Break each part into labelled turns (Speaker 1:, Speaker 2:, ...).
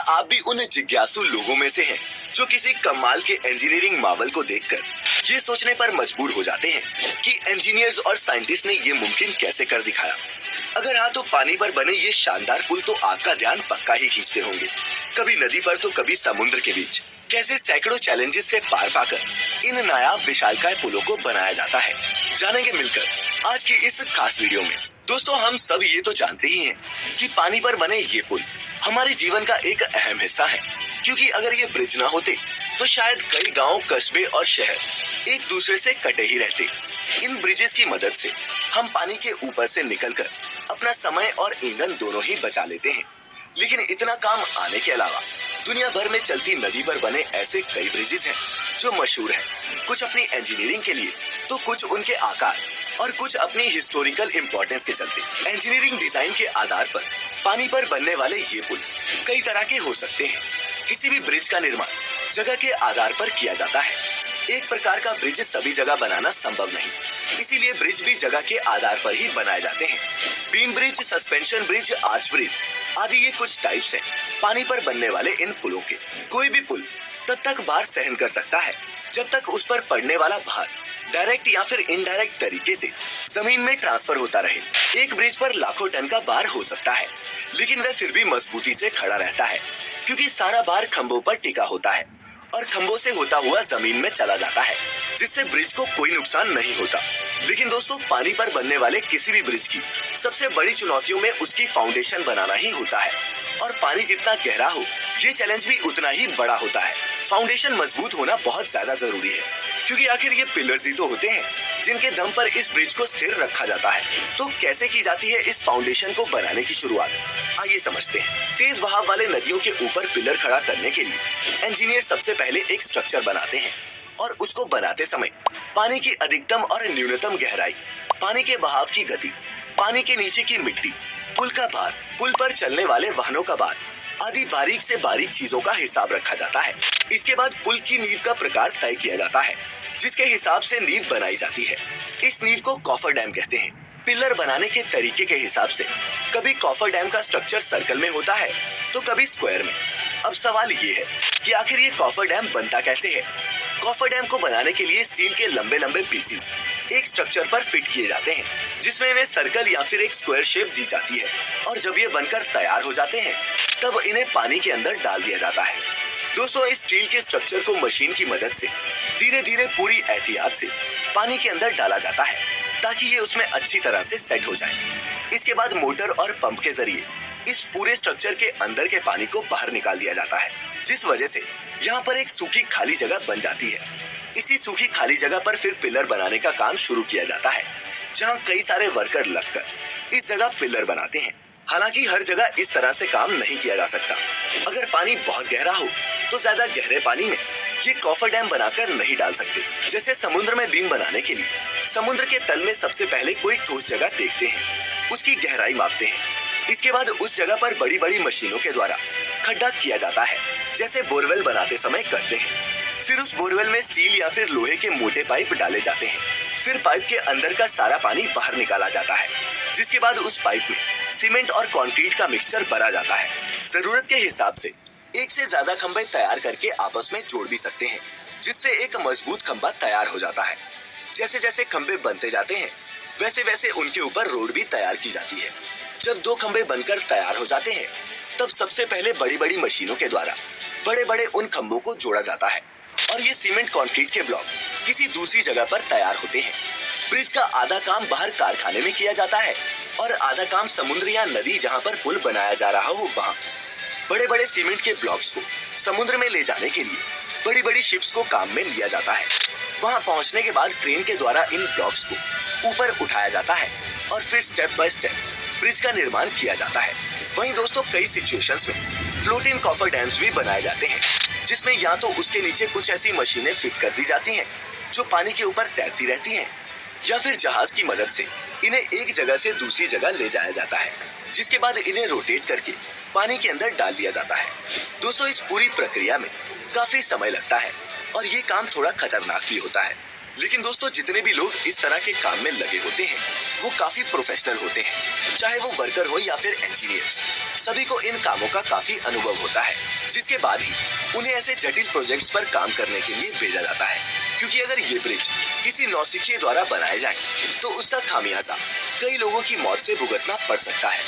Speaker 1: आप भी उन जिज्ञासु लोगों में से हैं जो किसी कमाल के इंजीनियरिंग मावल को देखकर ये सोचने पर मजबूर हो जाते हैं कि इंजीनियर्स और साइंटिस्ट ने ये मुमकिन कैसे कर दिखाया। अगर हाँ, तो पानी पर बने ये शानदार पुल तो आपका ध्यान पक्का ही खींचते होंगे। कभी नदी पर तो कभी समुद्र के बीच कैसे सैकड़ों चैलेंजेस से पार पाकर इन नायाब विशालकाय पुलों को बनाया जाता है, जानेंगे मिलकर आज की इस खास वीडियो में। दोस्तों, हम सब ये तो जानते ही हैं कि पानी पर बने ये पुल हमारे जीवन का एक अहम हिस्सा है, क्योंकि अगर ये ब्रिज ना होते तो शायद कई गांव, कस्बे और शहर एक दूसरे से कटे ही रहते। इन ब्रिजेस की मदद से हम पानी के ऊपर से निकलकर अपना समय और ईंधन दोनों ही बचा लेते हैं। लेकिन इतना काम आने के अलावा दुनिया भर में चलती नदी पर बने ऐसे कई ब्रिजेस हैं जो मशहूर हैं, कुछ अपनी इंजीनियरिंग के लिए तो कुछ उनके आकार और कुछ अपनी हिस्टोरिकल इम्पोर्टेंस के चलते। इंजीनियरिंग डिजाइन के आधार पर पानी पर बनने वाले ये पुल कई तरह के हो सकते हैं। किसी भी ब्रिज का निर्माण जगह के आधार पर किया जाता है। एक प्रकार का ब्रिज सभी जगह बनाना संभव नहीं, इसीलिए ब्रिज भी जगह के आधार पर ही बनाए जाते हैं। Beam bridge, suspension bridge, arch bridge आदि ये कुछ टाइप्स हैं पानी पर बनने वाले इन पुलों के। कोई भी पुल तब तक भार सहन कर सकता है जब तक उस पर पड़ने वाला भार डायरेक्ट या फिर इनडायरेक्ट तरीके से जमीन में ट्रांसफर होता रहे। एक ब्रिज पर लाखों टन का भार हो सकता है, लेकिन वह फिर भी मजबूती से खड़ा रहता है, क्योंकि सारा भार खंभों पर टिका होता है और खंभों से होता हुआ जमीन में चला जाता है, जिससे ब्रिज को कोई नुकसान नहीं होता। लेकिन दोस्तों, पानी पर बनने वाले किसी भी ब्रिज की सबसे बड़ी चुनौतियों में उसकी फाउंडेशन बनाना ही होता है, और पानी जितना गहरा हो ये चैलेंज भी उतना ही बड़ा होता है। फाउंडेशन मजबूत होना बहुत ज्यादा जरूरी है, क्योंकि आखिर ये पिलर्स ही तो होते हैं जिनके दम पर इस ब्रिज को स्थिर रखा जाता है। तो कैसे की जाती है इस फाउंडेशन को बनाने की शुरुआत, आइए समझते हैं। तेज बहाव वाले नदियों के ऊपर पिलर खड़ा करने के लिए इंजीनियर सबसे पहले एक स्ट्रक्चर बनाते हैं, और उसको बनाते समय पानी की अधिकतम और न्यूनतम गहराई, पानी के बहाव की गति, पानी के नीचे की मिट्टी, पुल का भार, पुल पर चलने वाले वाहनों का भार आदि बारीक से बारीक चीजों का हिसाब रखा जाता है। इसके बाद पुल की नींव का प्रकार तय किया जाता है, जिसके हिसाब से नींव बनाई जाती है। इस नींव को कॉफर डैम कहते हैं। पिलर बनाने के तरीके के हिसाब से कभी कॉफर डैम का स्ट्रक्चर सर्कल में होता है तो कभी स्क्वायर में। अब सवाल ये है कि आखिर ये कॉफर डैम बनता कैसे है। कॉफर डैम को बनाने के लिए स्टील के लंबे लंबे पीसेस एक स्ट्रक्चर पर फिट किए जाते हैं, जिसमें इन्हें सर्कल या फिर एक स्क्वायर शेप दी जाती है, और जब ये बनकर तैयार हो जाते हैं तब इन्हें पानी के अंदर डाल दिया जाता है। दोस्तों, इस स्टील के स्ट्रक्चर को मशीन की मदद से धीरे धीरे पूरी एहतियात से पानी के अंदर डाला जाता है, ताकि ये उसमें अच्छी तरह से सेट हो जाए। इसके बाद मोटर और पंप के जरिए इस पूरे स्ट्रक्चर के अंदर के पानी को बाहर निकाल दिया जाता है, जिस वजह से यहाँ पर एक सूखी खाली जगह बन जाती है। इसी सूखी खाली जगह पर फिर पिलर बनाने का काम शुरू किया जाता है, जहाँ कई सारे वर्कर लगकर इस जगह पिलर बनाते हैं। हालांकि हर जगह इस तरह से काम नहीं किया जा सकता। अगर पानी बहुत गहरा हो तो ज्यादा गहरे पानी में ये कॉफर डैम बनाकर नहीं डाल सकते। जैसे समुद्र में बीम बनाने के लिए समुद्र के तल में सबसे पहले कोई ठोस जगह देखते हैं, उसकी गहराई मापते हैं। इसके बाद उस जगह पर बड़ी बड़ी मशीनों के द्वारा खड्डा किया जाता है, जैसे बोरवेल बनाते समय करते हैं। फिर उस बोरवेल में स्टील या फिर लोहे के मोटे पाइप डाले जाते हैं। फिर पाइप के अंदर का सारा पानी बाहर निकाला जाता है, जिसके बाद उस पाइप में सीमेंट और कंक्रीट का मिक्सचर भरा जाता है। जरूरत के हिसाब से एक से ज्यादा खंभे तैयार करके आपस में जोड़ भी सकते हैं, जिससे एक मजबूत खंभा तैयार हो जाता है। जैसे जैसे खंभे बनते जाते हैं वैसे वैसे उनके ऊपर रोड भी तैयार की जाती है। जब दो खंभे बनकर तैयार हो जाते हैं तब सबसे पहले बड़ी बड़ी मशीनों के द्वारा बड़े बड़े उन खंभों को जोड़ा जाता है, और ये सीमेंट कंक्रीट के ब्लॉक किसी दूसरी जगह पर तैयार होते हैं। ब्रिज का आधा काम बाहर कारखाने में किया जाता है और आधा काम समुद्र या नदी जहाँ पर पुल बनाया जा रहा हो वहाँ। बड़े बड़े सीमेंट के ब्लॉक्स को समुद्र में ले जाने के लिए बड़ी बड़ी शिप्स को काम में लिया जाता है। वहाँ पहुँचने के बाद क्रेन के द्वारा इन ब्लॉक्स को ऊपर उठाया जाता है और फिर स्टेप बाय स्टेप ब्रिज का निर्माण किया जाता है। वहीं दोस्तों, कई सिचुएशंस में फ्लोट इन कॉफर डैम्स भी बनाए जाते हैं, जिसमें या तो उसके नीचे कुछ ऐसी मशीनें फिट कर दी जाती हैं जो पानी के ऊपर तैरती रहती हैं, या फिर जहाज की मदद से इन्हें एक जगह से दूसरी जगह ले जाया जाता है, जिसके बाद इन्हें रोटेट करके पानी के अंदर डाल दिया जाता है। दोस्तों, इस पूरी प्रक्रिया में काफी समय लगता है और ये काम थोड़ा खतरनाक भी होता है, लेकिन दोस्तों जितने भी लोग इस तरह के काम में लगे होते हैं वो काफी प्रोफेशनल होते हैं, चाहे वो वर्कर हो या फिर इंजीनियर्स। सभी को इन कामों का काफी अनुभव होता है, जिसके बाद ही उन्हें ऐसे जटिल प्रोजेक्ट्स पर काम करने के लिए भेजा जाता है। क्योंकि अगर ये ब्रिज किसी नौसिखिए द्वारा बनाए जाए तो उसका खामियाजा कई लोगों की मौत से भुगतना पड़ सकता है।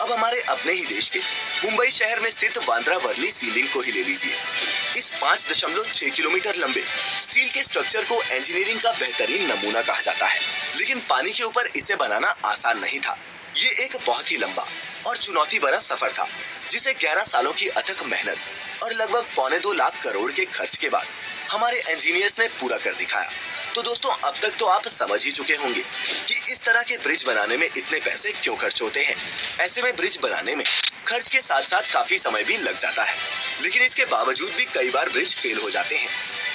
Speaker 1: अब हमारे अपने ही देश के मुंबई शहर में स्थित बांद्रा वर्ली सी लिंक को ही ले लीजिए। इस 5.6 किलोमीटर लंबे स्टील के स्ट्रक्चर को इंजीनियरिंग का बेहतरीन नमूना कहा जाता है, लेकिन पानी के ऊपर इसे बनाना आसान नहीं था। ये एक बहुत ही लंबा और चुनौती भरा सफर था, जिसे 11 सालों की अथक मेहनत और लगभग 2.25 लाख करोड़ के खर्च के बाद हमारे इंजीनियर्स ने पूरा कर दिखाया। तो दोस्तों अब तक तो आप समझ ही चुके होंगे कि इस तरह के ब्रिज बनाने में इतने पैसे क्यों खर्च होते हैं। ऐसे में ब्रिज बनाने में खर्च के साथ साथ काफी समय भी लग जाता है, लेकिन इसके बावजूद भी कई बार ब्रिज फेल हो जाते हैं।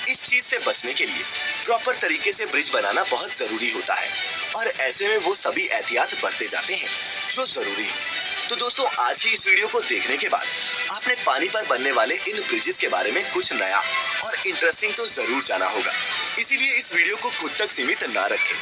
Speaker 1: इस चीज से बचने के लिए प्रॉपर तरीके से ब्रिज बनाना बहुत जरूरी होता है और ऐसे में वो सभी एहतियात बरते जाते हैं जो जरूरी है। तो दोस्तों आज की इस वीडियो को देखने के बाद आपने पानी पर बनने वाले इन ब्रिजेस के बारे में कुछ नया और इंटरेस्टिंग तो जरूर जाना होगा। इसीलिए इस वीडियो को खुद तक सीमित ना रखें